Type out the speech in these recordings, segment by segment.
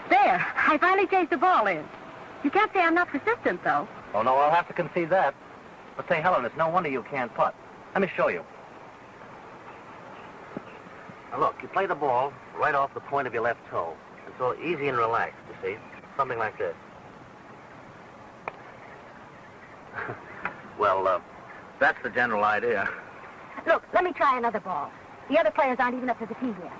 There, I finally chased the ball in. You can't say I'm not persistent, though. Oh, no, I'll have to concede that. But say, Helen, it's no wonder you can't putt. Let me show you. Now, look, you play the ball right off the point of your left toe. It's so easy and relaxed, you see. Something like this. Well, that's the general idea. Look, let me try another ball. The other players aren't even up to the tee yet.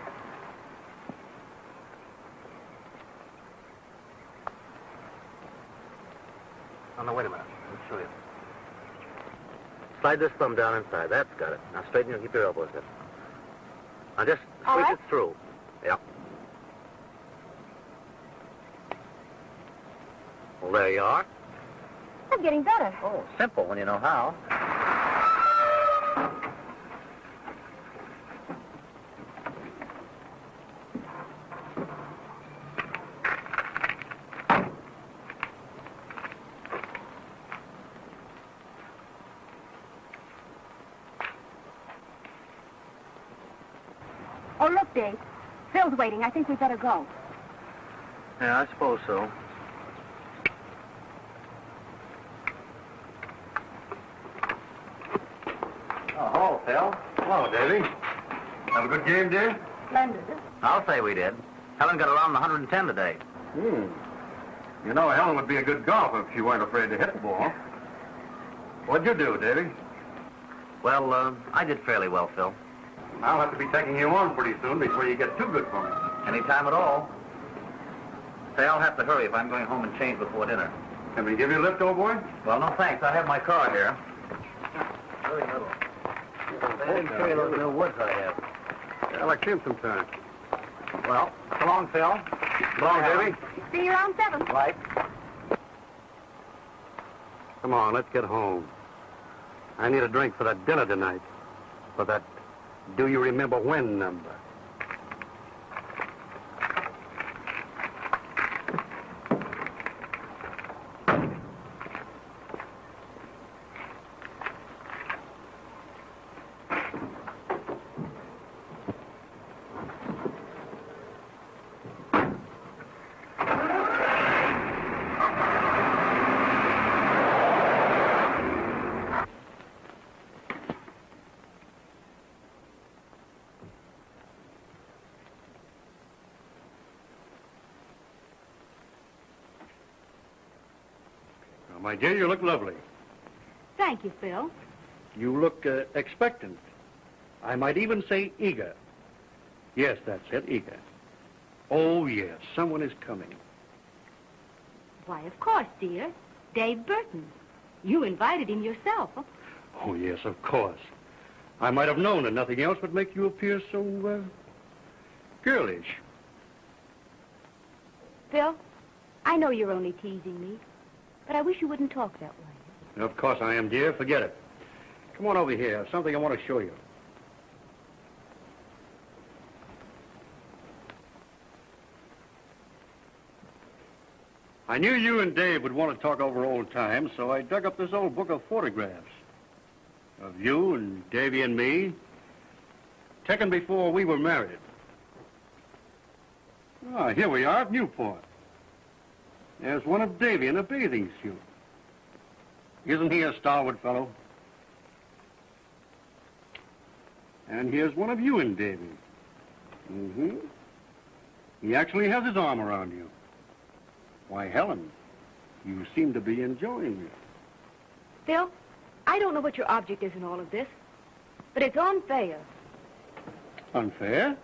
Oh, no, wait a minute. Let me show you. Slide this thumb down inside. That's got it. Now straighten and keep your elbows in. Now just sweep it through. Yep. Well, there you are. I'm getting better. Oh, simple when you know how. Oh, look, Dave. Phil's waiting. I think we'd better go. Yeah, I suppose so. Oh, hello, Phil. Hello, Davy. Have a good game, dear? Splendid. I'll say we did. Helen got around 110 today. You know, Helen would be a good golfer if she weren't afraid to hit the ball. What'd you do, Davy? Well, I did fairly well, Phil. I'll have to be taking you on pretty soon before you get too good for me. Any time at all. Say, I'll have to hurry if I'm going home and change before dinner. Can we give you a lift, old boy? Well, no thanks. I have my car here. Very little. Carry those new woods I have. Yeah, like him sometime. Well, so long, Phil. So long, Davy. See you around 7. Right. Come on, let's get home. I need a drink for that dinner tonight. For that do you remember when number. My dear, you look lovely. Thank you, Phil. You look expectant. I might even say eager. Yes, that's it, eager. Oh, yes, someone is coming. Why, of course, dear. Dave Burton. You invited him yourself. Oh, yes, of course. I might have known that nothing else would make you appear so, girlish. Phil, I know you're only teasing me, but I wish you wouldn't talk that way. Of course I am, dear. Forget it. Come on over here. Something I want to show you. I knew you and Dave would want to talk over old times, so I dug up this old book of photographs of you and Davy and me, taken before we were married. Ah, here we are at Newport. There's one of Davy in a bathing suit. Isn't he a stalwart fellow? And here's one of you and Davy. Mm-hmm. He actually has his arm around you. Why, Helen, you seem to be enjoying it. Phil, I don't know what your object is in all of this, but it's unfair. Unfair?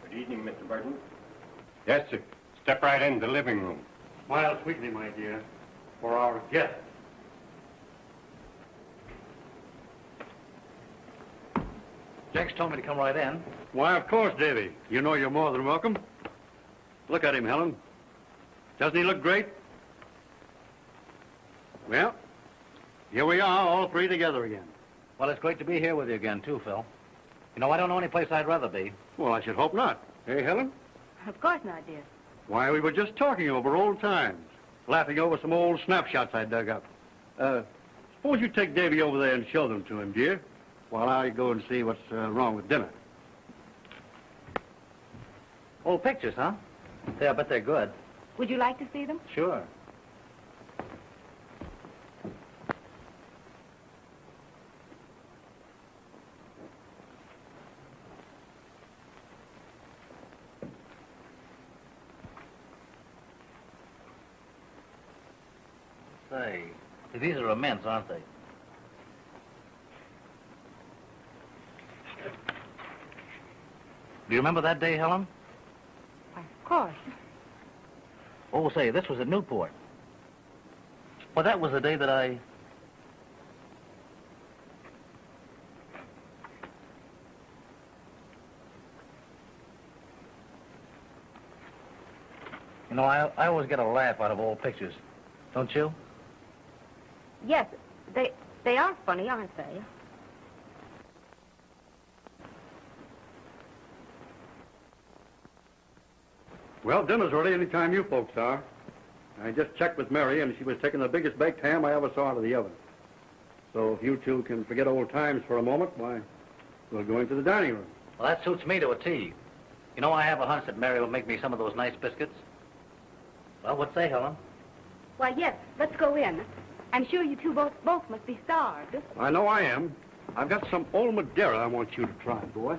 Good evening, Mr. Burton. Yes, sir. Step right in the living room. Smile sweetly, my dear, for our guest. Jenks told me to come right in. Why, of course, Davy. You know you're more than welcome. Look at him, Helen. Doesn't he look great? Well, here we are, all three together again. Well, it's great to be here with you again, too, Phil. You know, I don't know any place I'd rather be. Well, I should hope not. Hey, Helen? Of course not, dear. Why, we were just talking over old times, laughing over some old snapshots I dug up. Suppose you take Davy over there and show them to him, dear, while I go and see what's wrong with dinner. Old pictures, huh? Yeah, I bet they're good. Would you like to see them? Sure. Say, these are immense, aren't they? Do you remember that day, Helen? Why, of course. Oh, say, this was at Newport. Well, that was the day that I... You know, I always get a laugh out of old pictures. Don't you? Yes, they are funny, aren't they? Well, dinner's ready any time you folks are. I just checked with Mary, and she was taking the biggest baked ham I ever saw out of the oven. So if you two can forget old times for a moment, why, we'll go into the dining room. Well, that suits me to a T. You know, I have a hunch that Mary will make me some of those nice biscuits. Well, what say, Helen? Why, yes, let's go in. I'm sure you two both must be starved. I know I am. I've got some old Madeira I want you to try, boy.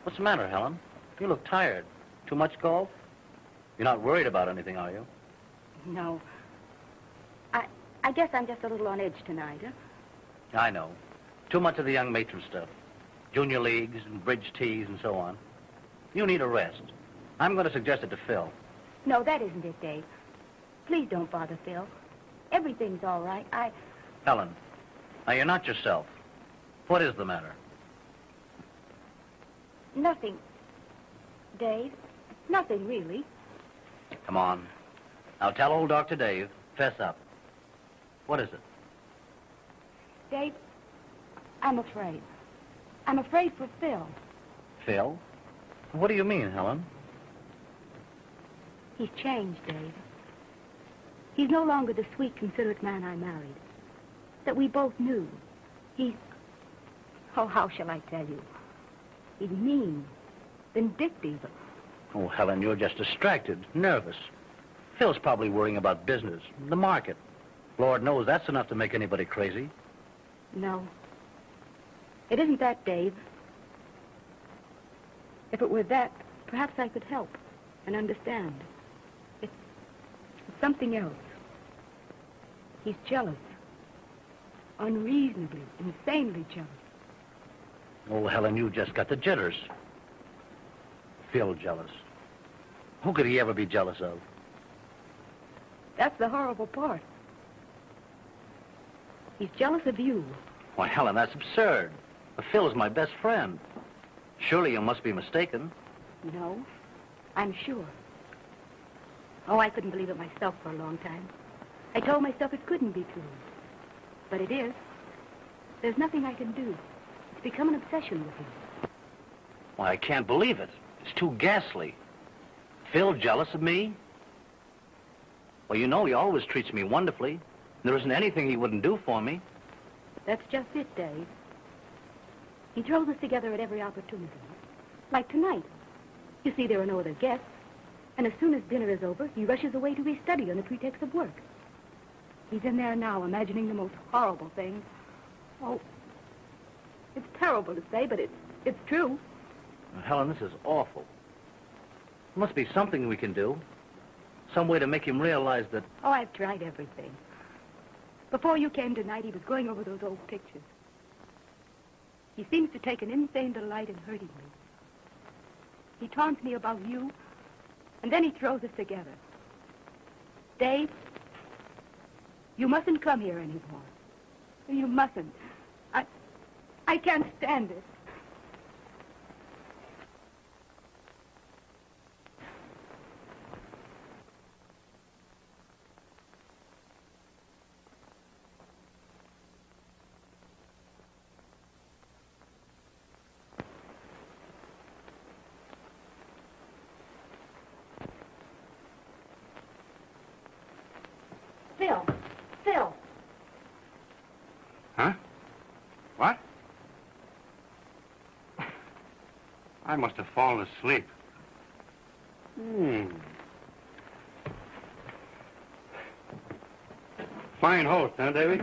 What's the matter, Helen? You look tired. Too much golf? You're not worried about anything, are you? No. I guess I'm just a little on edge tonight, huh? I know. Too much of the young matron stuff. Junior leagues and bridge tees and so on. You need a rest. I'm going to suggest it to Phil. No, that isn't it, Dave. Please don't bother Phil. Everything's all right. Helen, now you're not yourself. What is the matter? Nothing, Dave. Nothing, really. Come on. Now tell old Dr. Dave. Fess up. What is it? Dave, I'm afraid. I'm afraid for Phil. Phil? What do you mean, Helen? He's changed, Dave. He's no longer the sweet, considerate man I married. That we both knew. He's... Oh, how shall I tell you? He's mean, vindictive. Oh, Helen, you're just distracted, nervous. Phil's probably worrying about business, the market. Lord knows that's enough to make anybody crazy. No. It isn't that, Dave. If it were that, perhaps I could help and understand. It's something else. He's jealous. Unreasonably, insanely jealous. Oh, Helen, you just got the jitters. Phil jealous. Who could he ever be jealous of? That's the horrible part. He's jealous of you. Why, Helen, that's absurd. Phil is my best friend. Surely you must be mistaken. No, I'm sure. Oh, I couldn't believe it myself for a long time. I told myself it couldn't be true. But it is. There's nothing I can do. It's become an obsession with him. Why, I can't believe it. It's too ghastly. Phil jealous of me? Well, you know he always treats me wonderfully. There isn't anything he wouldn't do for me. That's just it, Dave. He throws us together at every opportunity. Like tonight. You see, there are no other guests. And as soon as dinner is over, he rushes away to his study on the pretext of work. He's in there now, imagining the most horrible things. Oh, it's terrible to say, but it's true. Well, Helen, this is awful. There must be something we can do. Some way to make him realize that... Oh, I've tried everything. Before you came tonight, he was going over those old pictures. He seems to take an insane delight in hurting me. He taunts me about you, and then he throws us together. Dave, you mustn't come here anymore. You mustn't. I can't stand it. I must have fallen asleep. Fine host, huh, Davy?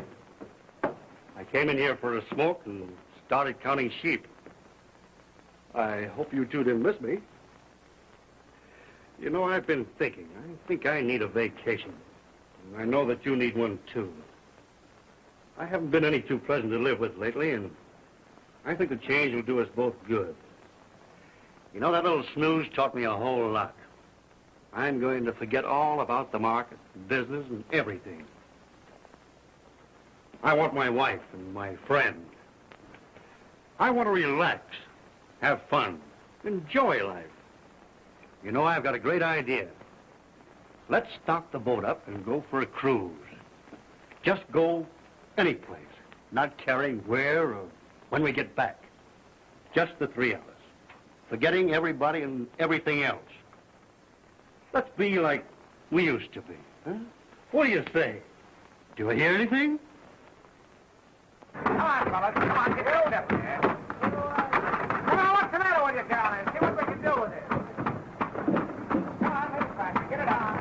I came in here for a smoke and started counting sheep. I hope you two didn't miss me. You know, I've been thinking. I think I need a vacation. And I know that you need one, too. I haven't been any too pleasant to live with lately, and I think the change will do us both good. You know, that little snooze taught me a whole lot. I'm going to forget all about the market, business, and everything. I want my wife and my friend. I want to relax, have fun, enjoy life. You know, I've got a great idea. Let's stock the boat up and go for a cruise. Just go any place, not caring where or when we get back. Just the three of us, forgetting everybody and everything else. Let's be like we used to be, huh? What do you say? Do I hear anything? Come on, fellas. Come on, get it up there. Come on, what's the matter with you down there? See what we can do with it. Come on, let's back. Get it on.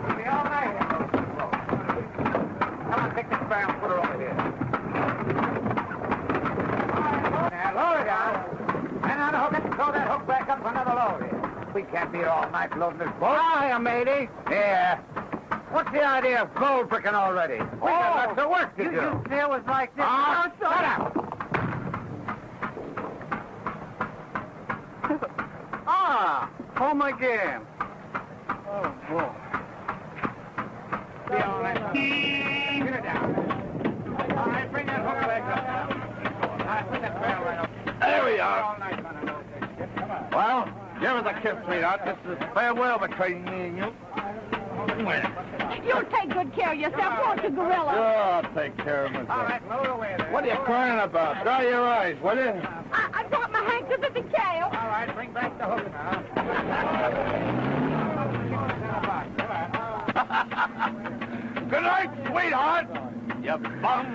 We'll be all night here. Come on, take this barrel and put her over here. All right, now, lower it down. And on the hook it and throw that hook back up for another load here. We can't be here all night loading this boat. Hiya, matey. Yeah. What's the idea of gold picking already? We got lots of work to do. You say it was like this. Oh, shut up. Home again. Oh, boy. Be all right. Get it down. All right, bring that hook back up. All right, put that barrel right up. There we are. All night, well, give us a kiss, sweetheart. This is farewell between me and you. You take good care of yourself, won't you, Gorilla? Sure, I'll take care of myself. All right, load away there. What are you crying about? Dry your eyes, will you? I brought my handkerchief and tail. All right, bring back the hook now. Good night, sweetheart. You bum.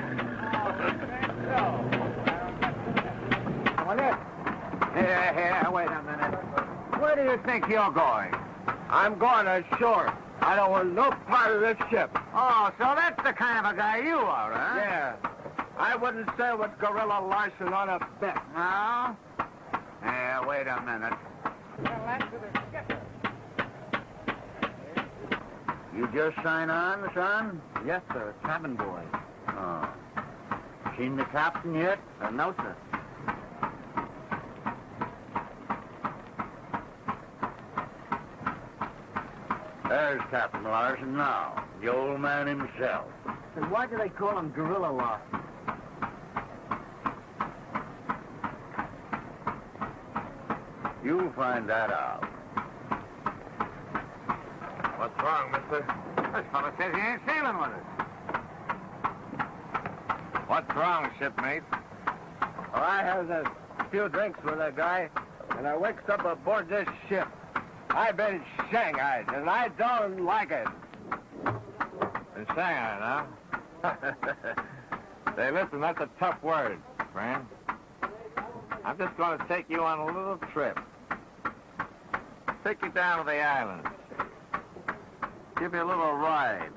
Here, wait a minute. Where do you think you're going? I'm going ashore. I don't want no part of this ship. Oh, so that's the kind of a guy you are, huh? Yeah. I wouldn't sail with Gorilla Larson on a bet. No? Yeah, wait a minute. Well, that's to the skipper. You just sign on, son? Yes, sir. Cabin boy. Oh. Seen the captain yet? No, sir. There's Captain Larson now, the old man himself. Then why do they call him Gorilla Larson? You'll find that out. What's wrong, mister? This fellow says he ain't sailing with us. What's wrong, shipmate? Well, I had a few drinks with a guy, and I wakes up aboard this ship. I've been shanghaied, and I don't like it. Been shanghaied, huh? Say, listen, that's a tough word, friend. I'm just going to take you on a little trip. Take you down to the islands. Give you a little ride.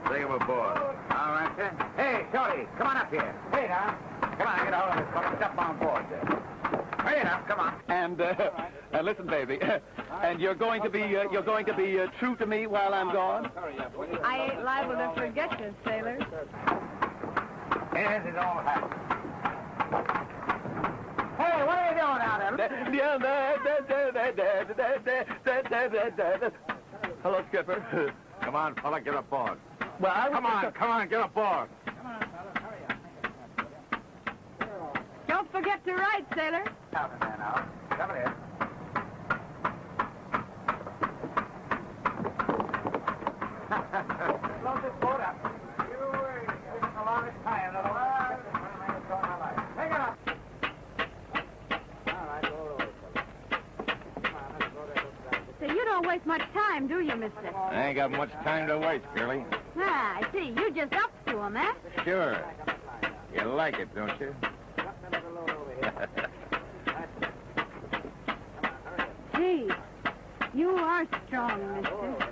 Take him aboard. All right, sir. Hey, Shorty, come on up here. Hey, now. Come on, get a hold of this fellow. Step on board there. Hey, now, come on. And listen, baby, and you're going to be true to me while I'm gone? I ain't liable to forget you, sailor. Here's his old hat. Hey, what are you doing out there? Hello, Skipper. Come on, fella, get aboard. Well, Come on, get aboard. Don't forget to write, sailor. Out there now. Come here. Load this boat up. You a long time, otherwise. Take it up. All right, roll over, fella. mister, you don't waste much time, do you, mister? I ain't got much time to waste, girlie. Ah, I see. You just up to him, eh? Sure. You like it, don't you? Gee, you are strong, mister.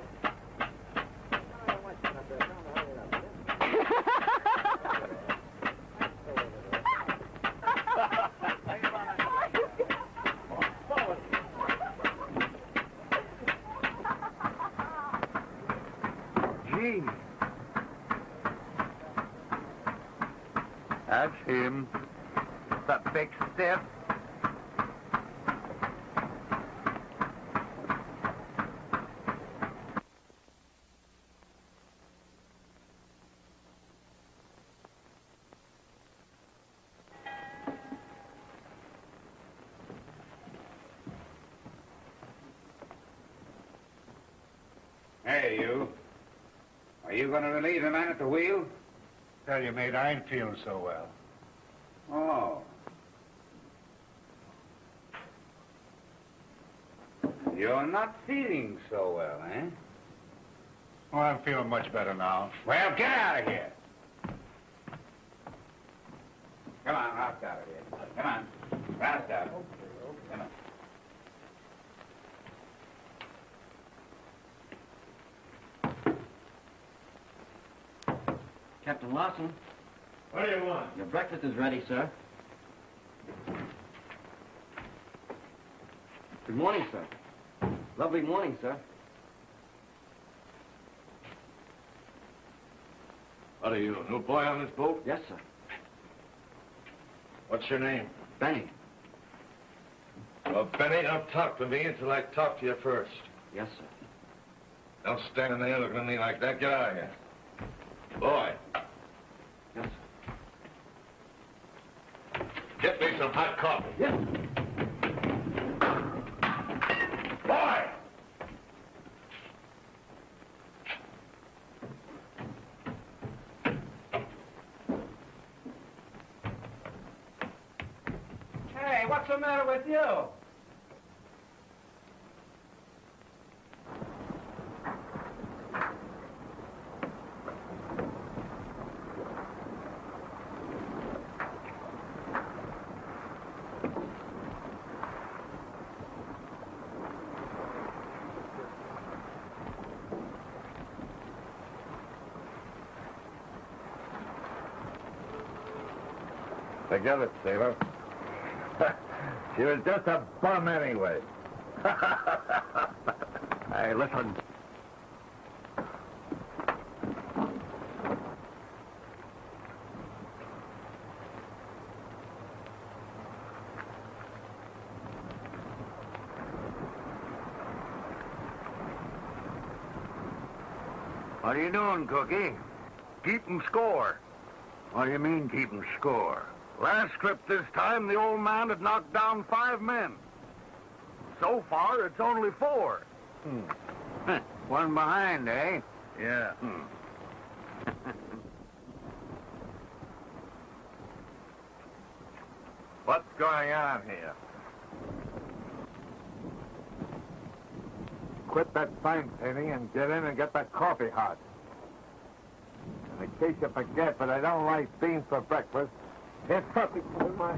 Gee. That's him. The big stiff. Hey, you. Are you going to relieve the man at the wheel? Tell you, mate, I ain't feeling so well. Oh. You're not feeling so well, eh? Oh, I'm feeling much better now. Well, get out of here. Come on, roust out of here. Come on. Roust out. Come on. Captain Lawson, What do you want? your breakfast is ready, sir. Good morning, sir. Lovely morning, sir. What are you, a new boy on this boat? Yes, sir. What's your name? Benny. Well, Benny, don't talk to me until I talk to you first. Yes, sir. Don't stand there looking at me like that. Get out of here. Boy, Yes, sir. get me some hot coffee. Yes. Boy! Hey, what's the matter with you? Forget it, sailor. She was just a bum anyway. Hey, listen. What are you doing, Cookie? Keeping score. What do you mean, keeping score? Last trip this time, the old man had knocked down 5 men. So far, it's only 4. One behind, eh? Yeah. What's going on here? Quit that sign painting and get in and get that coffee hot. And in case you forget, but I don't like beans for breakfast. It's something for my...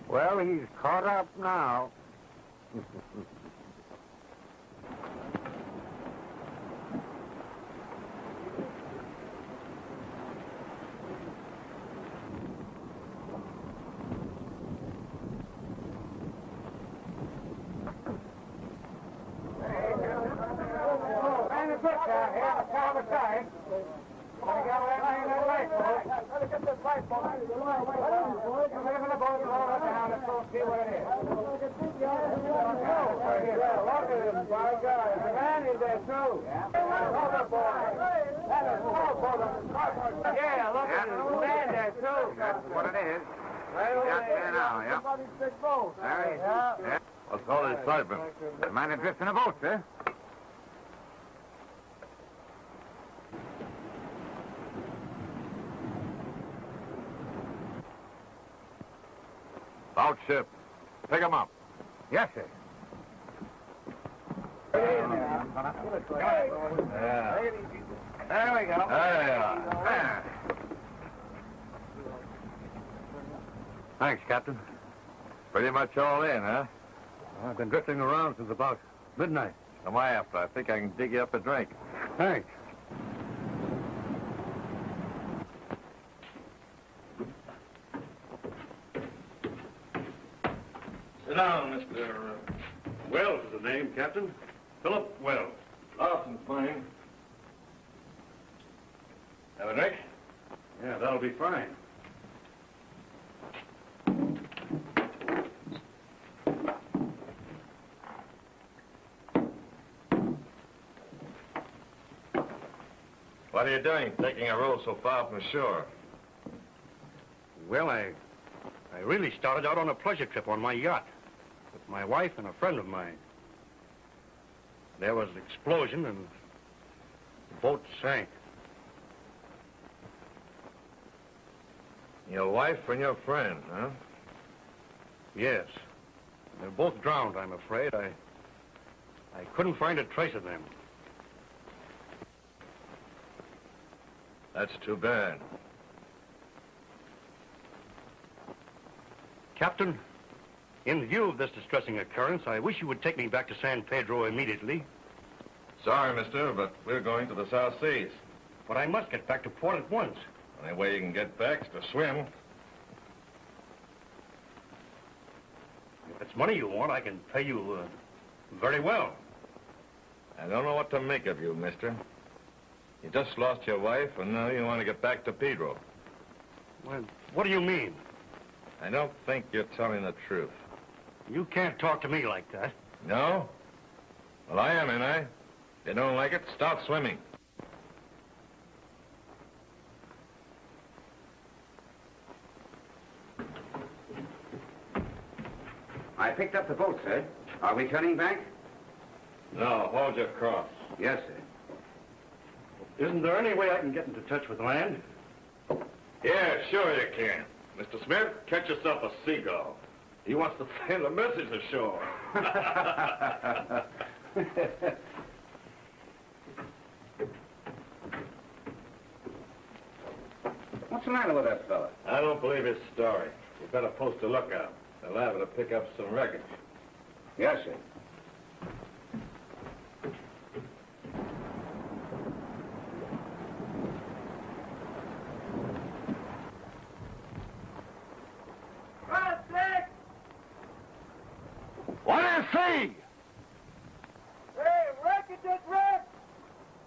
Well, he's caught up now. Yeah, look at the man there, too. That's what it is. Got there now, yeah. There he is. Yeah. What's all this excitement? A man adrift in a boat, sir. Out ship. Pick him up. Yes, sir. Yeah. There we go. There you are. Thanks, Captain. Pretty much all in, huh? I've been drifting around since about midnight. Come on after. I think I can dig you up a drink. Thanks. Sit down, Mr. Wells is the name, Captain. Philip Wells. Lawson's fine. Have a drink? Yeah, that'll be fine. What are you doing, taking a row so far from the shore? Well, I really started out on a pleasure trip on my yacht with my wife and a friend of mine. There was an explosion and the boat sank. Your wife and your friend, huh? Yes. They're both drowned, I'm afraid. I couldn't find a trace of them. That's too bad. Captain, in view of this distressing occurrence, I wish you would take me back to San Pedro immediately. Sorry, mister, but we're going to the South Seas. But I must get back to port at once. Only way you can get back's to swim. If it's money you want, I can pay you very well. I don't know what to make of you, mister. You just lost your wife, and now you want to get back to Pedro. Well, what do you mean? I don't think you're telling the truth. You can't talk to me like that. No? Well, I am, ain't I? If you don't like it, start swimming. I picked up the boat, sir. Are we turning back? No, hold your cross. Yes, sir. Isn't there any way I can get into touch with land? Yeah, sure you can. Mr. Smith, catch yourself a seagull. He wants to send a message ashore. What's the matter with that fella? I don't believe his story. You better post a lookout. They're liable to pick up some wreckage. Yes, sir. What do you see? Hey, wreckage is wrecked!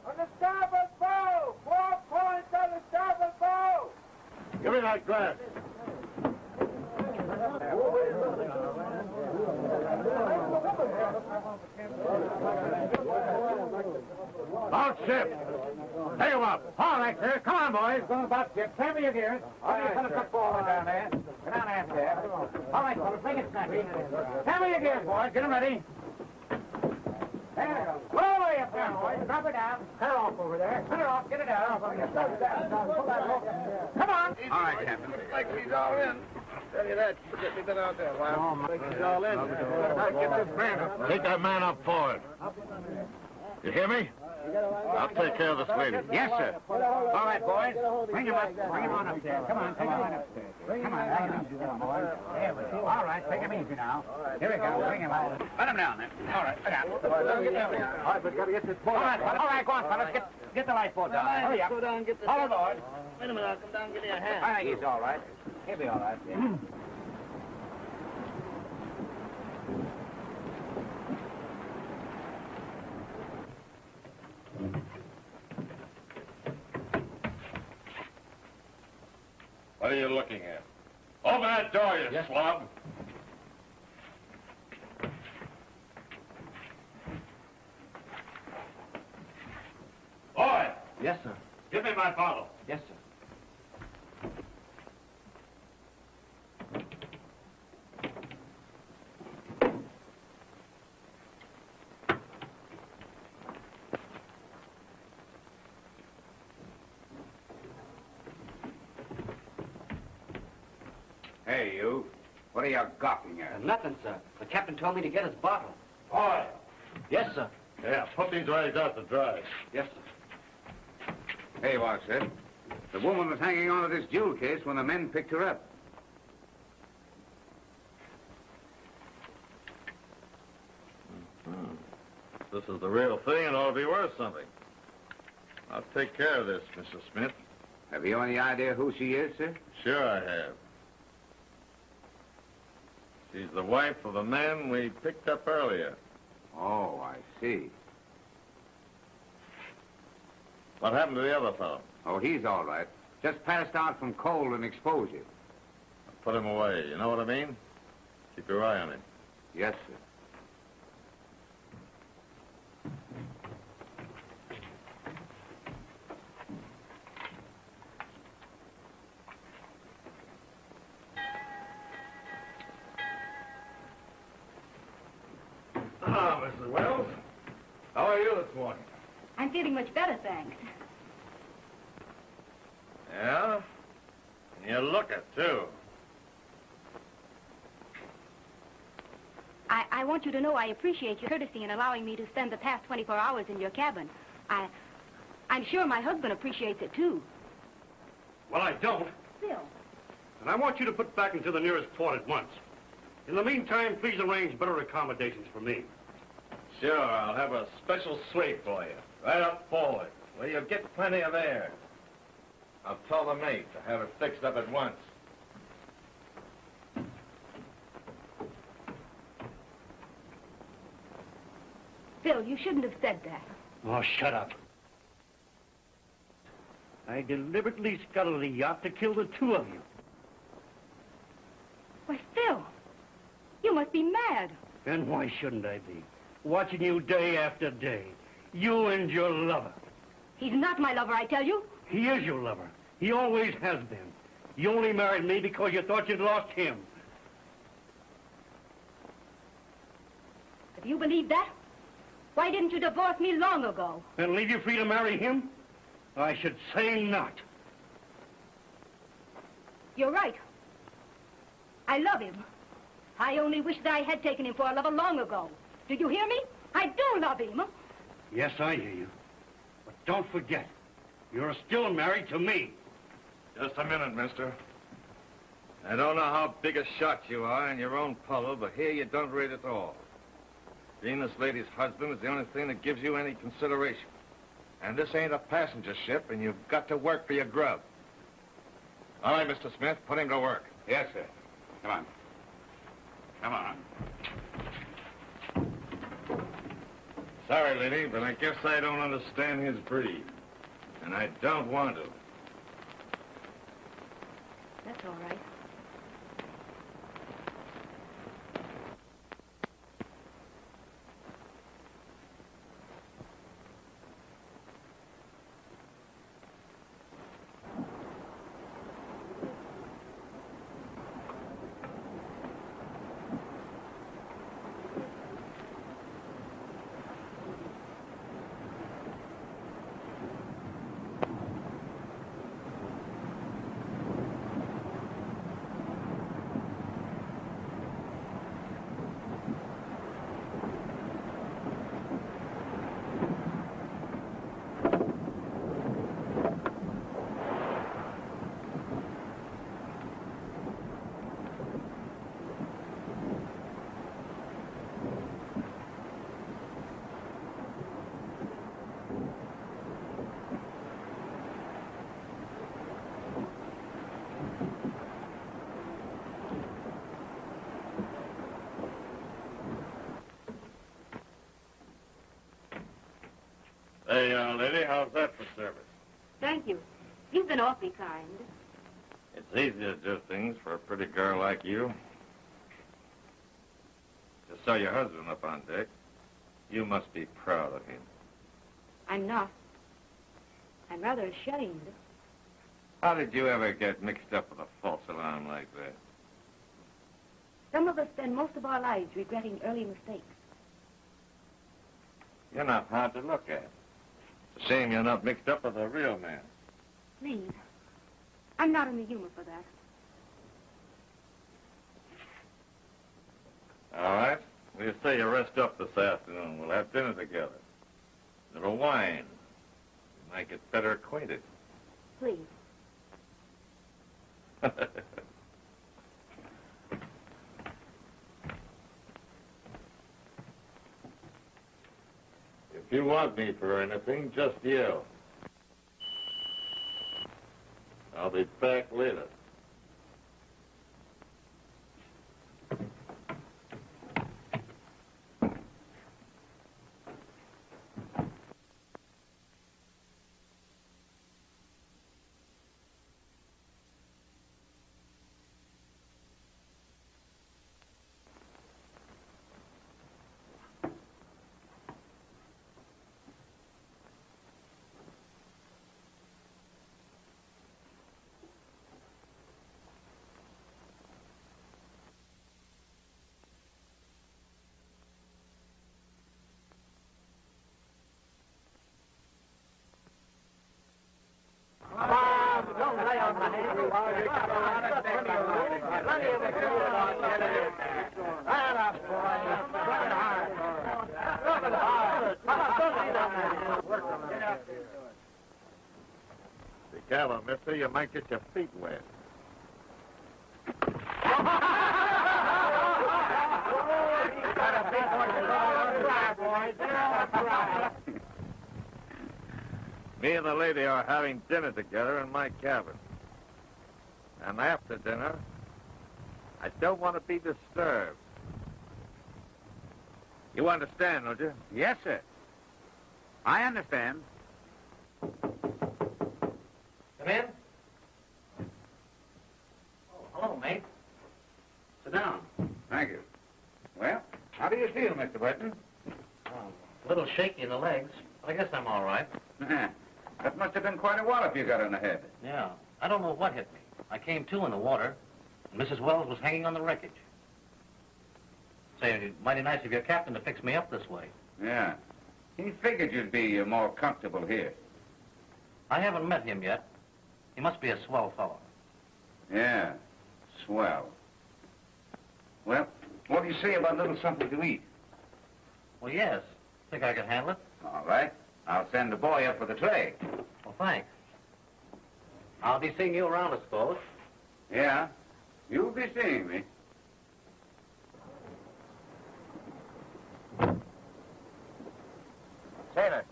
On the starboard bow! 4 points on the starboard bow! Give me that glass. About ship. Take him up. All right, sir. Come on, boys. Going about ship. Turn me your gears. All right, put a forward down there. Get down after there. All right, fellas, bring it snappy. Turn me your gears, boys. Get them ready. There we go. Blow away up there, boys. Drop it down. Cut her off over there. Cut her off. Get it down. Come on. All right, Captain. Looks like he's all in. Tell you that. You get me that out there, Wild. Looks like he's all in. Now get this man up. Take that man up forward. You hear me? I'll take care of this lady. Yes, sir. All right, boys. Bring him up. Bring him on upstairs. Come on, take him on upstairs. Come on, bring him up, boys. There we go. All right, take him easy now. Here we go. Bring him out. Let him down there. All right, let him down. All right, but gotta get this boat. All right, go on, fellas. Get the lifeboat down. Hurry up. Go down and get this. Follow, boys. Wait a minute, I'll come down and give you a hand. I think he's all right. He'll be all right. Yeah. What are you looking at? Open that door, you slob. Boy! Yes, sir. Give me my bottle. Yes, sir. What are you gawking at? Nothing, sir. The captain told me to get his bottle. Boy. Yes, sir. Yeah, put these rags out to dry. Yes, sir. Hey, Watson. The woman was hanging on to this jewel case when the men picked her up. This is the real thing and ought to be worth something. I'll take care of this, Mr. Smith. Have you any idea who she is, sir? Sure I have. She's the wife of the man we picked up earlier. Oh, I see. What happened to the other fellow? Oh, he's all right. Just passed out from cold and exposure. Put him away, you know what I mean? Keep your eye on him. Yes, sir. Ah, Mrs. Wells. How are you this morning? I'm feeling much better, thanks. Yeah? And you look it, too. I want you to know I appreciate your courtesy in allowing me to spend the past 24 hours in your cabin. I'm sure my husband appreciates it, too. Well, I don't. Phil. And I want you to put back into the nearest port at once. In the meantime, please arrange better accommodations for me. Sure, I'll have a special suite for you. Right up forward, where you'll get plenty of air. I'll tell the mate to have it fixed up at once. Phil, you shouldn't have said that. Oh, shut up. I deliberately scuttled the yacht to kill the two of you. Why, Phil, you must be mad. And why shouldn't I be? Watching you day after day. You and your lover. He's not my lover, I tell you. He is your lover. He always has been. You only married me because you thought you'd lost him. If you believe that, why didn't you divorce me long ago? And leave you free to marry him? I should say not. You're right. I love him. I only wish that I had taken him for a lover long ago. Do you hear me? I do love him. Yes, I hear you. But don't forget, you're still married to me. Just a minute, mister. I don't know how big a shot you are in your own puddle, but here you don't rate at all. Being this lady's husband is the only thing that gives you any consideration. And this ain't a passenger ship, and you've got to work for your grub. All right, Mr. Smith, put him to work. Yes, sir. Come on. Come on. Sorry, lady, but I guess I don't understand his breed. And I don't want to. That's all right. Hey, lady, how's that for service? Thank you. You've been awfully kind. It's easy to do things for a pretty girl like you. To sew your husband up on deck, you must be proud of him. I'm not. I'm rather ashamed. How did you ever get mixed up with a false alarm like that? Some of us spend most of our lives regretting early mistakes. You're not hard to look at. It's a shame you're not mixed up with a real man. Please. I'm not in the humor for that. All right. Well, you say you rest up this afternoon. We'll have dinner together. A little wine. We might get better acquainted. Please. If you want me for anything, just yell. I'll be back later. Be careful, mister. You might get your feet wet. Me and the lady are having dinner together in my cabin. And after dinner, I don't want to be disturbed. You understand, don't you? Yes, sir. I understand. Come in. Oh, hello, mate. Sit down. Thank you. Well, how do you feel, Mr. Burton? A little shaky in the legs, but I guess I'm all right. That must have been quite a wallop you got on the head. Yeah. I don't know what hit me. I came to in the water, and Mrs. Wells was hanging on the wreckage. Say, mighty nice of your captain to fix me up this way. Yeah. He figured you'd be more comfortable here. I haven't met him yet. He must be a swell fellow. Yeah, swell. Well, what do you say about a little something to eat? Well, yes. Think I can handle it? All right. I'll send the boy up with a tray. Well, thanks. I'll be seeing you around, I suppose. Yeah, you'll be seeing me. Sailor.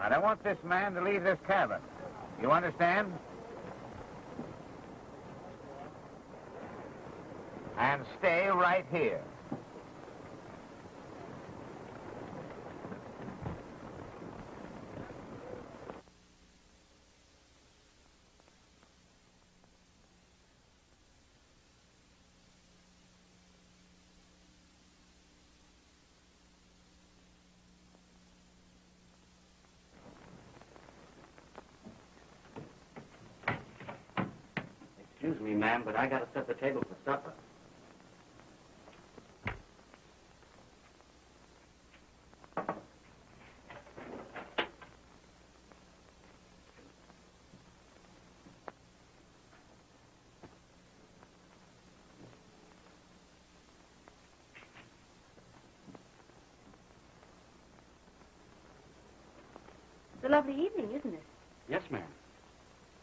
I don't want this man to leave this cabin. You understand? And stay right here. Excuse me, ma'am, but I gotta set the table for supper. It's a lovely evening, isn't it? Yes, ma'am.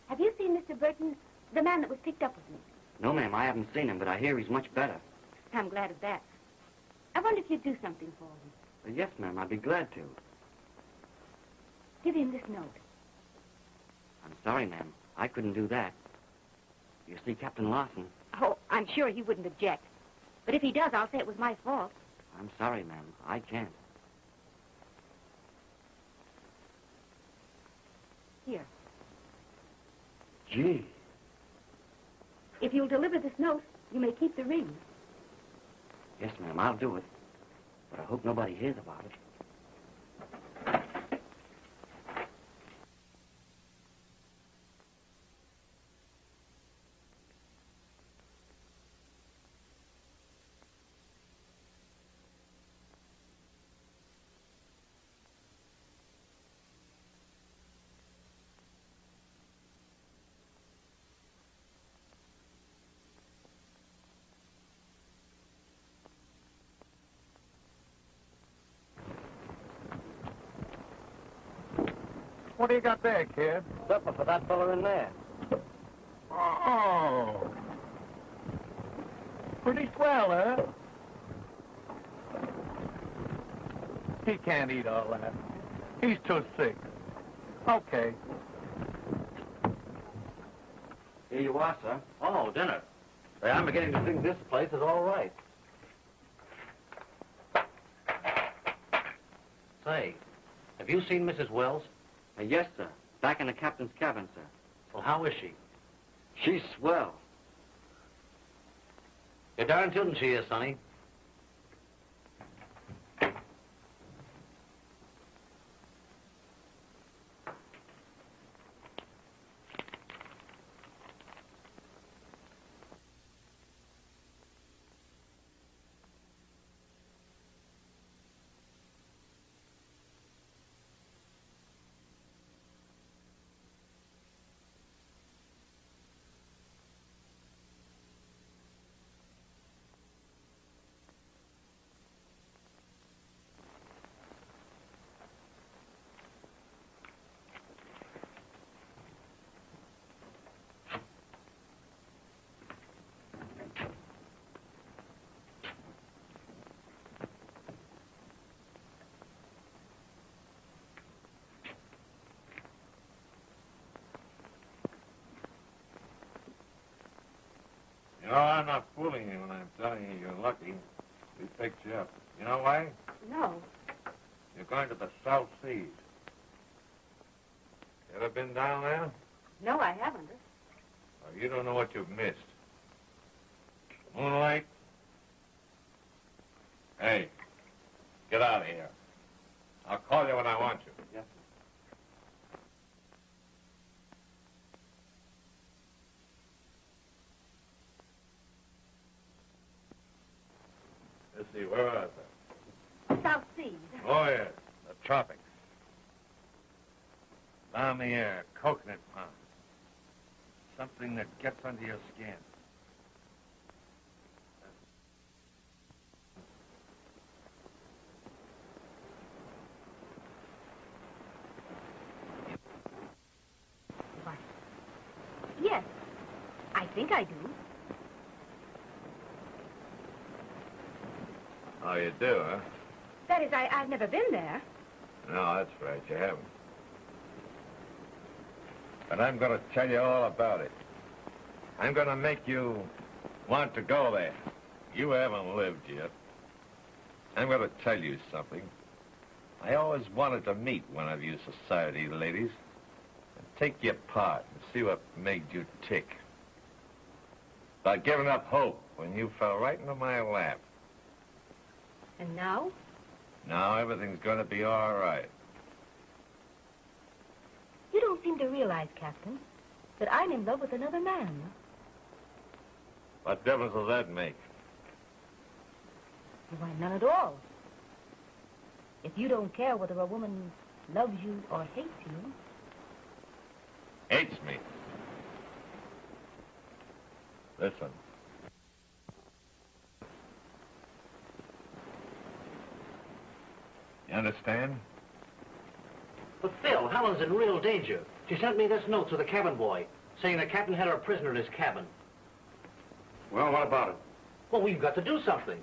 Have you seen Mr. Burton, the man that was picked up with me? No, ma'am, I haven't seen him, but I hear he's much better. I'm glad of that. I wonder if you'd do something for him. Yes, ma'am, I'd be glad to. Give him this note. I'm sorry, ma'am. I couldn't do that. You see, Captain Lawson... Oh, I'm sure he wouldn't object. But if he does, I'll say it was my fault. I'm sorry, ma'am. I can't. Here. Gee. If you'll deliver this note, you may keep the ring. Yes, ma'am, I'll do it. But I hope nobody hears about it. What do you got there, kid? Supper for that fella in there. Oh. Pretty swell, huh? He can't eat all that. He's too sick. Okay. Here you are, sir. Oh, dinner. Say, I'm beginning to think this place is all right. Say, have you seen Mrs. Wells? Yes, sir. Back in the captain's cabin, sir. Well, how is she? She's swell. You're darn tootin' she is, Sonny. You know, I'm not fooling you when I'm telling you you're lucky. We picked you up. You know why? No. You're going to the South Seas. You ever been down there? No, I haven't. Oh, you don't know what you've missed. Moonlight? Hey, get out of here. I'll call you when I want you. Yes, Let's see, where are they? South Seas. Oh, yes, the tropics. Balmy air, coconut palm. Something that gets under your skin. What? Yes, I think I do. Oh, you do, huh? That is, I've never been there. No, that's right, you haven't. But I'm going to tell you all about it. I'm going to make you want to go there. You haven't lived yet. I'm going to tell you something. I always wanted to meet one of you society ladies and take your part and see what made you tick. About giving up hope when you fell right into my lap. And now? Now everything's going to be all right. You don't seem to realize, Captain, that I'm in love with another man. What difference does that make? Why, none at all. If you don't care whether a woman loves you or hates you. Hates me. Listen. You understand? But, Phil, Helen's in real danger. She sent me this note to the cabin boy, saying the captain had her prisoner in his cabin. Well, what about it? Well, we've got to do something.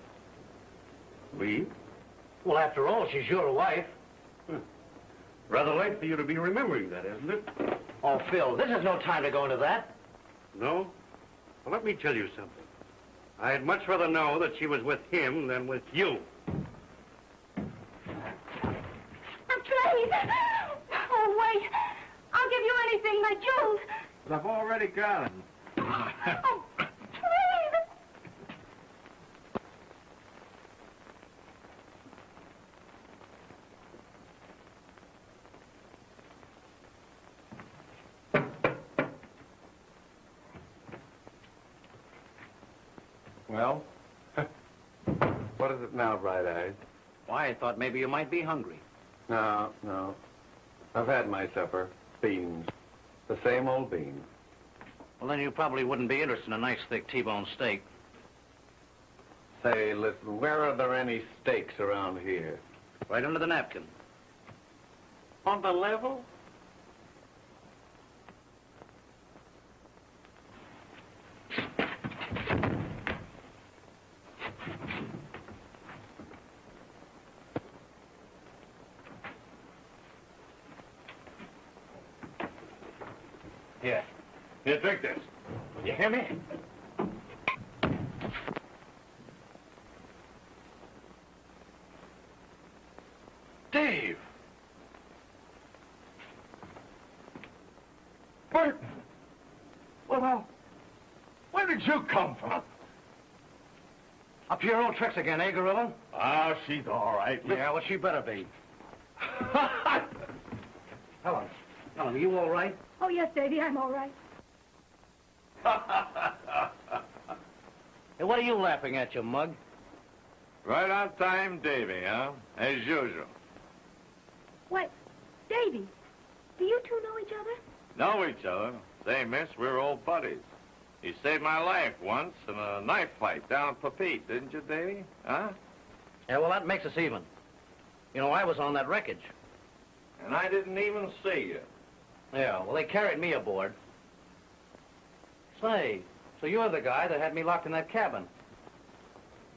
We? Well, after all, she's your wife. Rather late for you to be remembering that, isn't it? Oh, Phil, this is no time to go into that. No? Well, let me tell you something. I'd much rather know that she was with him than with you. Please! Oh, wait. I'll give you anything, my jewels. I've already got him. Oh, please! Well, what is it now, Bright Eyes? Why, I thought maybe you might be hungry. No. I've had my supper. Beans. The same old beans. Well, then you probably wouldn't be interested in a nice, thick T-bone steak. Say, listen, where are there any steaks around here? Right under the napkin. On the level? Here. Here, drink this. You hear me? Dave! Burton! Well, now, where did you come from? Up to your old tricks again, eh, Gorilla? Ah, she's all right. Yeah, well, she better be. Helen, are you all right? Oh, yes, Davy, I'm all right. Hey, what are you laughing at, you mug? Right on time, Davy, huh? As usual. What? Davy, do you two know each other? Know each other? Say, miss, we're old buddies. You saved my life once in a knife fight down at Papete, didn't you, Davy? Huh? Yeah, well, that makes us even. You know, I was on that wreckage. And I didn't even see you. Yeah, well, they carried me aboard. Say, so you're the guy that had me locked in that cabin.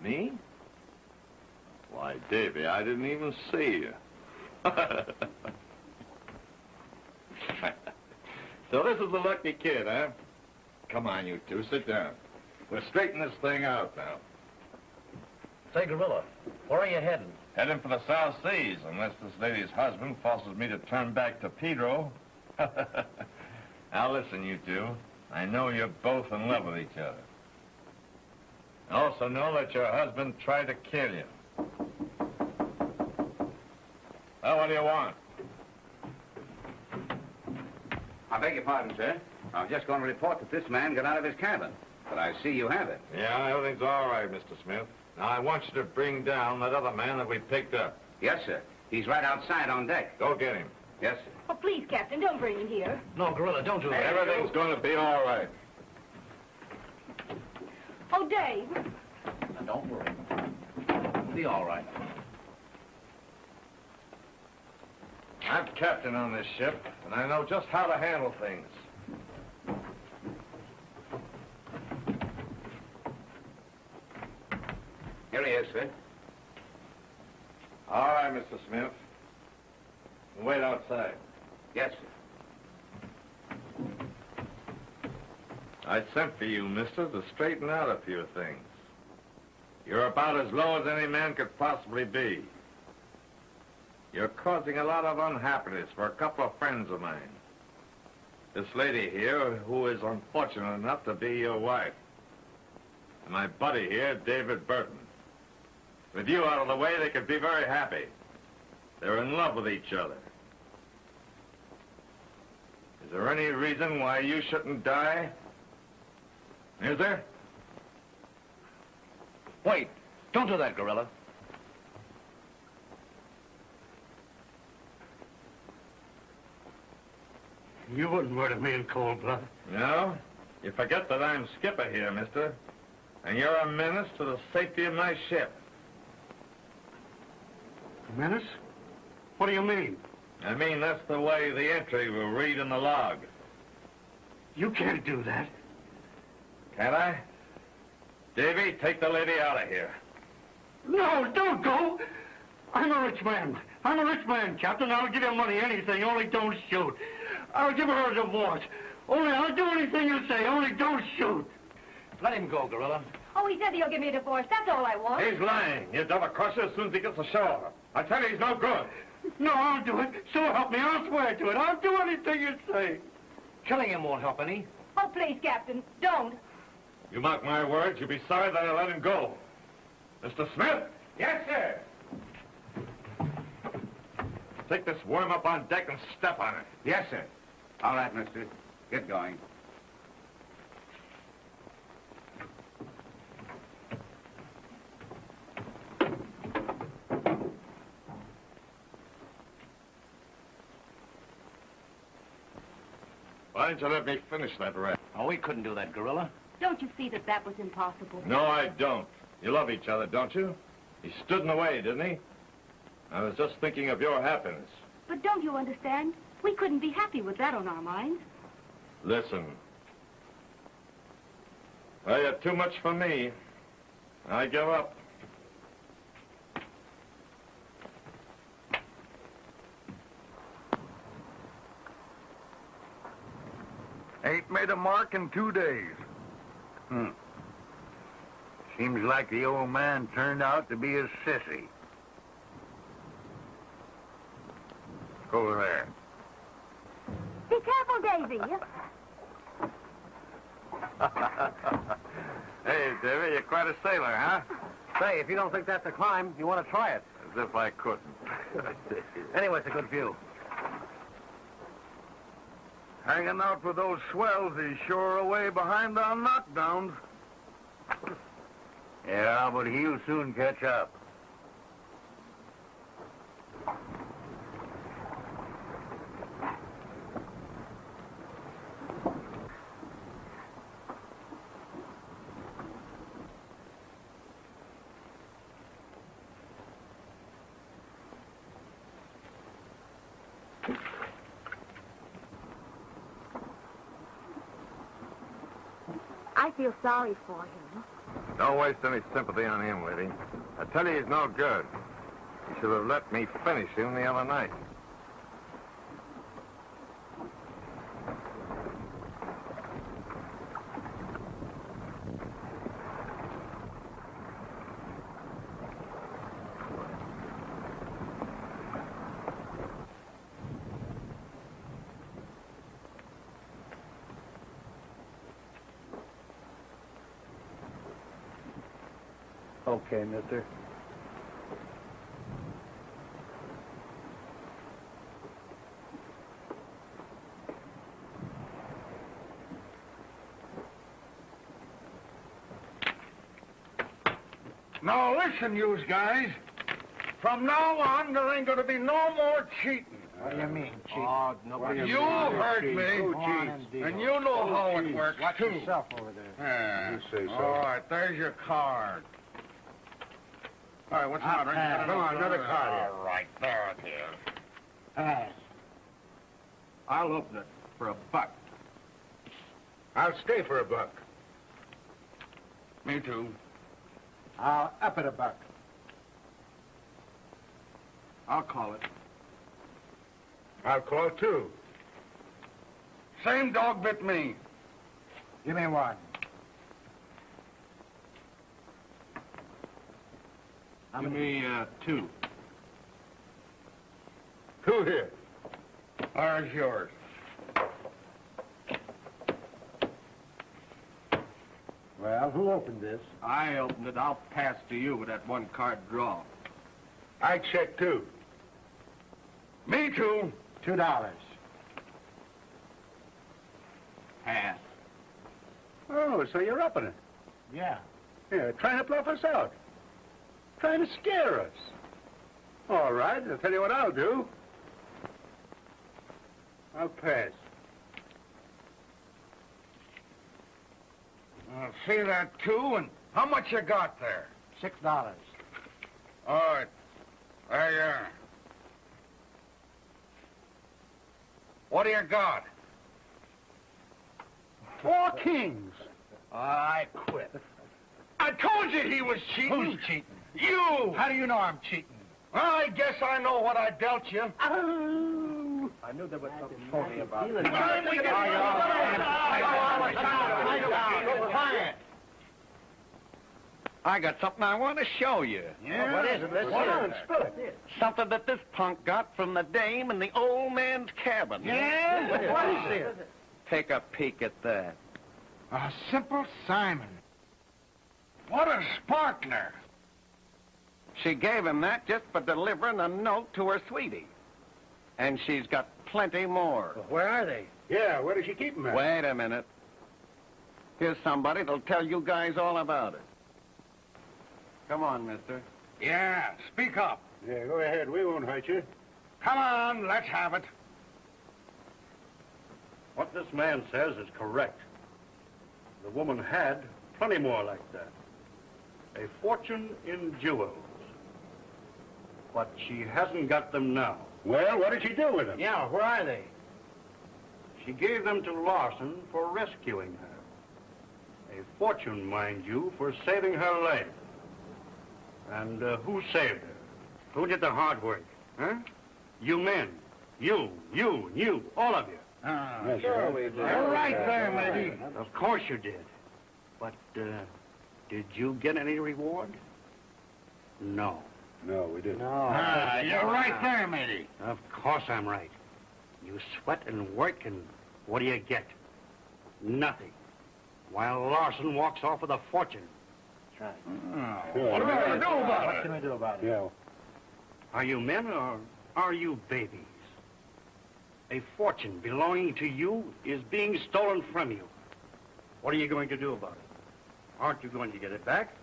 Me? Why, Davy, I didn't even see you. So this is the lucky kid, huh? Come on, you two, sit down. We'll straighten this thing out now. Say, Gorilla, where are you heading? Heading for the South Seas, unless this lady's husband forces me to turn back to Pedro. Now listen, you two. I know you're both in love with each other. I also know that your husband tried to kill you. Well, what do you want? I beg your pardon, sir. I was just going to report that this man got out of his cabin. But I see you have it. Yeah, everything's all right, Mr. Smith. Now, I want you to bring down that other man that we picked up. Yes, sir. He's right outside on deck. Go get him. Yes, sir. Oh, please, Captain, don't bring him here. No, Gorilla, don't do that. Everything's going to be all right. Oh, Dave. Now, don't worry. It'll be all right. I'm captain on this ship, and I know just how to handle things. Here he is, sir. All right, Mr. Smith. Wait outside. Yes, sir. I sent for you, mister, to straighten out a few things. You're about as low as any man could possibly be. You're causing a lot of unhappiness for a couple of friends of mine. This lady here, who is unfortunate enough to be your wife. And my buddy here, David Burton. With you out of the way, they could be very happy. They're in love with each other. Is there any reason why you shouldn't die? Is there? Wait, don't do that, Gorilla. You wouldn't murder me in cold blood. No? You forget that I'm skipper here, mister. And you're a menace to the safety of my ship. Menace? What do you mean? I mean, that's the way the entry will read in the log. You can't do that. Can't I? Davy, take the lady out of here. No, don't go. I'm a rich man. I'm a rich man, Captain. I'll give you money, anything, only don't shoot. I'll give her a divorce. Only I'll do anything you say, only don't shoot. Let him go, Gorilla. Oh, he said he'll give me a divorce. That's all I want. He's lying. He'll double-cross you as soon as he gets ashore. I tell you, he's no good. No, I'll do it. So help me. I'll swear to it. I'll do anything you say. Killing him won't help any. Oh, please, Captain, don't. You mark my words, you'll be sorry that I let him go. Mr. Smith? Yes, sir. Take this worm up on deck and step on it. Yes, sir. All right, mister. Get going. Why didn't you let me finish that rap? Oh, we couldn't do that, Gorilla. Don't you see that that was impossible? No, I don't. You love each other, don't you? He stood in the way, didn't he? I was just thinking of your happiness. But don't you understand? We couldn't be happy with that on our minds. Listen. Well, you're too much for me. I give up. Ain't made a mark in 2 days. Seems like the old man turned out to be a sissy. Over there. Be careful, Davy. Hey, Davy, you're quite a sailor, huh? Say, if you don't think that's a climb, you want to try it. As if I couldn't. Anyway, it's a good view. Hanging out with those swells is sure away behind on knockdowns. Yeah, but he'll soon catch up. I feel sorry for him. Don't waste any sympathy on him, Liddy. I tell you, he's no good. He should have let me finish him the other night. Okay, mister. Now listen, yous guys. From now on, there ain't gonna be no more cheating. What do you mean, Chief? Oh, nobody. You heard me, Go on and deal. and you know how it works, Watch too. yourself over there. Yeah. You say so. All right, there's your card. All right, what's the matter? Come on, another card here. All right, there it is. Pass. I'll open it for $1. I'll stay for $1. Me too. I'll up it $1. I'll call it. I'll call two. Same dog bit me. Give me one. Give me 2. Two here. There's yours. Well, who opened this? I opened it. I'll pass to you with that 1 card draw. I check two. Me too. $2. Pass. Oh, so you're upping it. Yeah. Yeah, trying to bluff us out. Trying to scare us. All right, I'll tell you what I'll do. I'll pass. See that two, and how much you got there? $6. All right. There you are. What do you got? 4 kings. I quit. I told you he was cheating. Who's cheating? You! How do you know I'm cheating? Well, I guess I know what I dealt you. I knew there was something phony about it. I got something I want to show you. Yeah. What is it? Let's hear it. Something that this punk got from the dame in the old man's cabin. Yeah? What is it? Take a peek at that. A simple Simon. What a sparkler. She gave him that just for delivering a note to her sweetie. And she's got plenty more. Where are they? Yeah, where does she keep them at? Wait a minute. Here's somebody that'll tell you guys all about it. Come on, mister. Yeah, speak up. Yeah, go ahead. We won't hurt you. Come on, let's have it. What this man says is correct. The woman had plenty more like that. A fortune in jewels. But she hasn't got them now. Well, what did she do with them? Yeah, where are they? She gave them to Larson for rescuing her. A fortune, mind you, for saving her life. And who saved her? Who did the hard work? Huh? You men. You, all of you. Yes, Sure we did. You're right there, matey. Of course you did. But, did you get any reward? No. No, we didn't. You're right there, matey. Of course I'm right. You sweat and work, and what do you get? Nothing. While Larson walks off with a fortune. What What are we going to do about it? What can we do about it? Yeah. Are you men or are you babies? A fortune belonging to you is being stolen from you. What are you going to do about it? Aren't you going to get it back?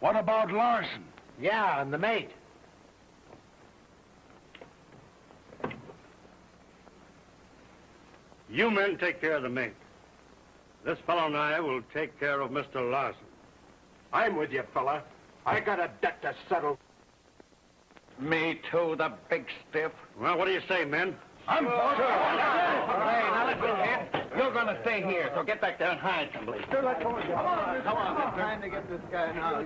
What about Larson? Yeah, and the mate. You men take care of the mate. This fellow and I will take care of Mr. Larson. I'm with you, fella. I got a debt to settle. Me too, the big stiff. Well, what do you say, men? I'm for Hey, now listen, kid. You're going to stay here, so get back there and hide someplace. Come on. I'm trying to get this guy now.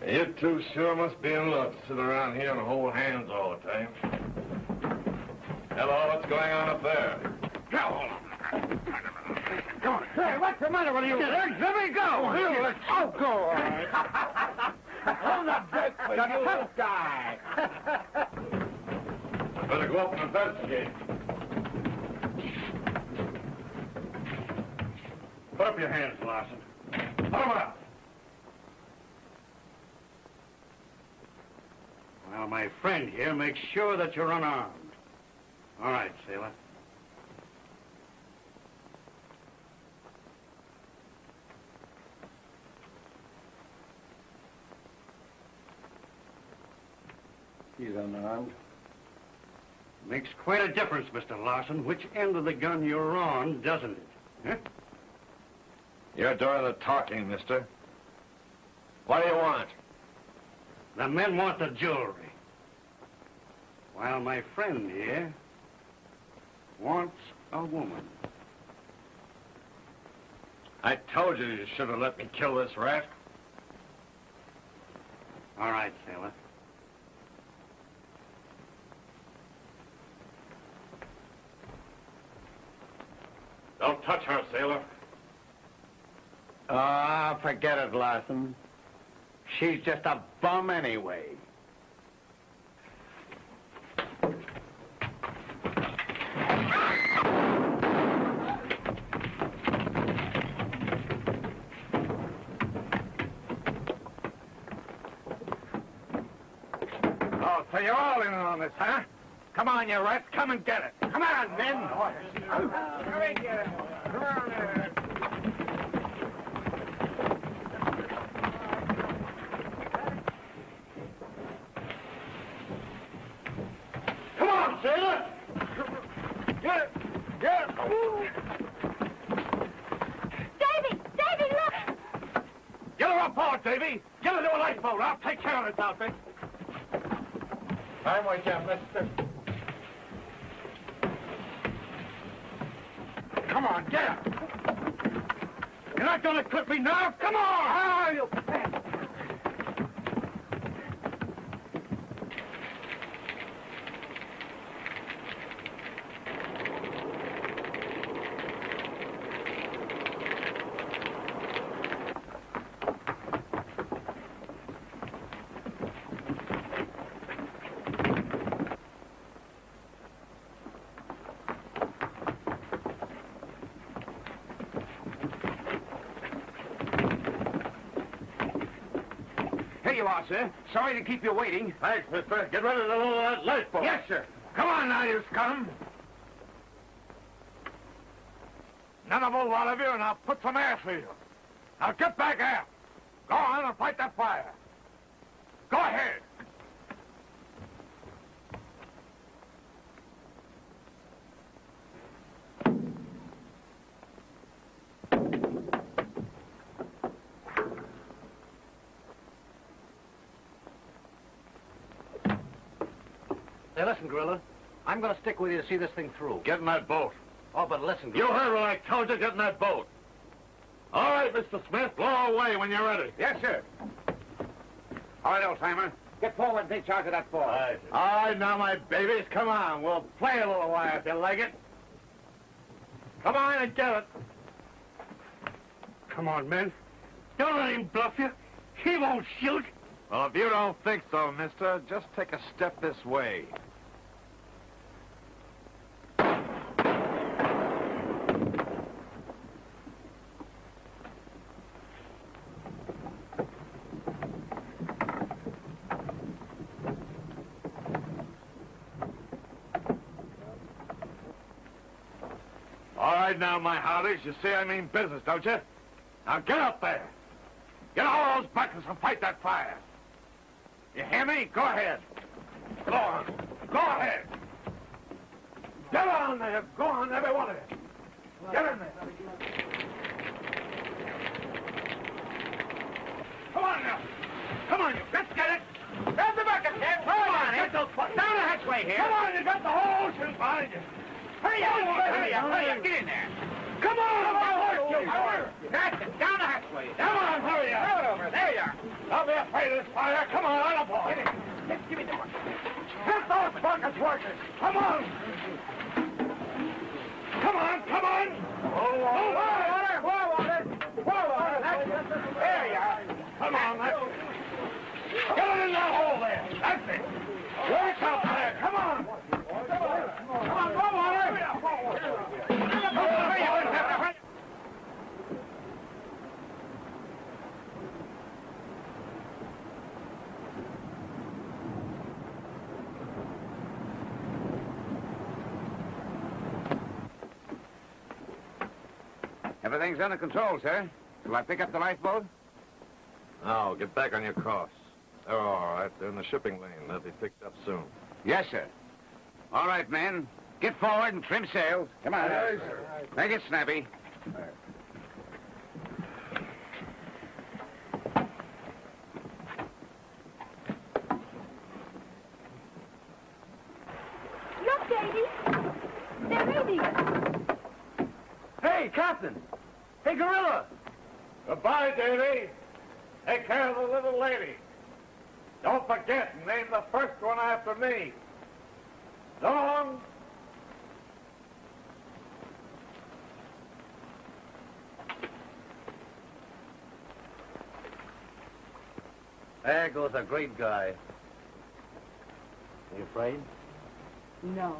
You two sure must be in love to sit around here and hold hands all the time. Hello, what's going on up there? Come on. Hey, what's the matter with you? Let me go. Oh, go on. Hold up, Dick, for you. Tough guy. Better go up and investigate. Put up your hands, Larson. Put them up. Well, my friend here makes sure that you're unarmed. All right, sailor. He's unarmed. Makes quite a difference, Mr. Larson, which end of the gun you're on, doesn't it? Huh? You're doing the talking, mister. What do you want? The men want the jewelry. While my friend here wants a woman. I told you should have let me kill this rat. All right, sailor. Don't touch her, sailor. Ah, forget it, Larson. She's just a bum anyway. Oh, so you're all in on this, huh? Come on, you rats. Come and get it. Come on, men. Hurry, get it. Come on there. Come on, sailor! Get it. Get it. Davy, look! Get her aboard, Davy. Get her to a lifeboat. I'll take care of this outfit. I'm with you, mister. Come on, get her. You're not going to clip me now. Come on. Ah, you... Here you are, sir. Sorry to keep you waiting. Thanks, mister. Get ready to load that lifeboat. Yes, sir. Come on now, you scum. None of a lot of you, and I'll put some air for you. Now get back out. Go on and fight that fire. Go ahead. Hey, listen, Gorilla. I'm going to stick with you to see this thing through. Get in that boat. Oh, but listen, You Gorilla. heard what I told you. Get in that boat. All right, Mr. Smith. Blow away when you're ready. Yes, sir. All right, old-timer. Get forward and take charge of that ball. All right, now, my babies. Come on. We'll play a little while if you like it. Come on and get it. Come on, men. Don't let him bluff you. He won't shoot. Well, if you don't think so, mister, just take a step this way. All right, now, my hearties. You see I mean business, don't you? Now, get up there. Get all those buckets and fight that fire. You hear me? Go ahead. Go on. Go ahead. Get on there. Go on, every one of you. Get in there. Come on now. Come on, you. Let's get it. Grab the bucket, Ted. Come on, get those buckets. Down the hatchway here. Come on, you got the whole ocean behind you. Hurry up, hurry up, hurry up. Get in there. Come on, that's it. Down the hatchway. Come on, hurry up. Throw it over. There you are. Don't be afraid of this fire. Come on, on the board. Give me the bucket. Get those buckets working. Come on. Come on, come on. More water. There you are. Come on, that's it. Get it in that hole there. That's it. Work out there. Come on. Come on, more water. Hurry up. Everything's under control, sir. Shall I pick up the lifeboat? Now, get back on your course. They're all right. They're in the shipping lane. They'll be picked up soon. Yes, sir. All right, men. Get forward and trim sails. Come on. Yes, sir. Make it snappy. Look, Davy. They're reading us. Hey, Captain. Hey, Gorilla. Goodbye, Davy. Take care of the little lady. Don't forget, name the first one after me. So long. There goes a great guy. Are you afraid? No.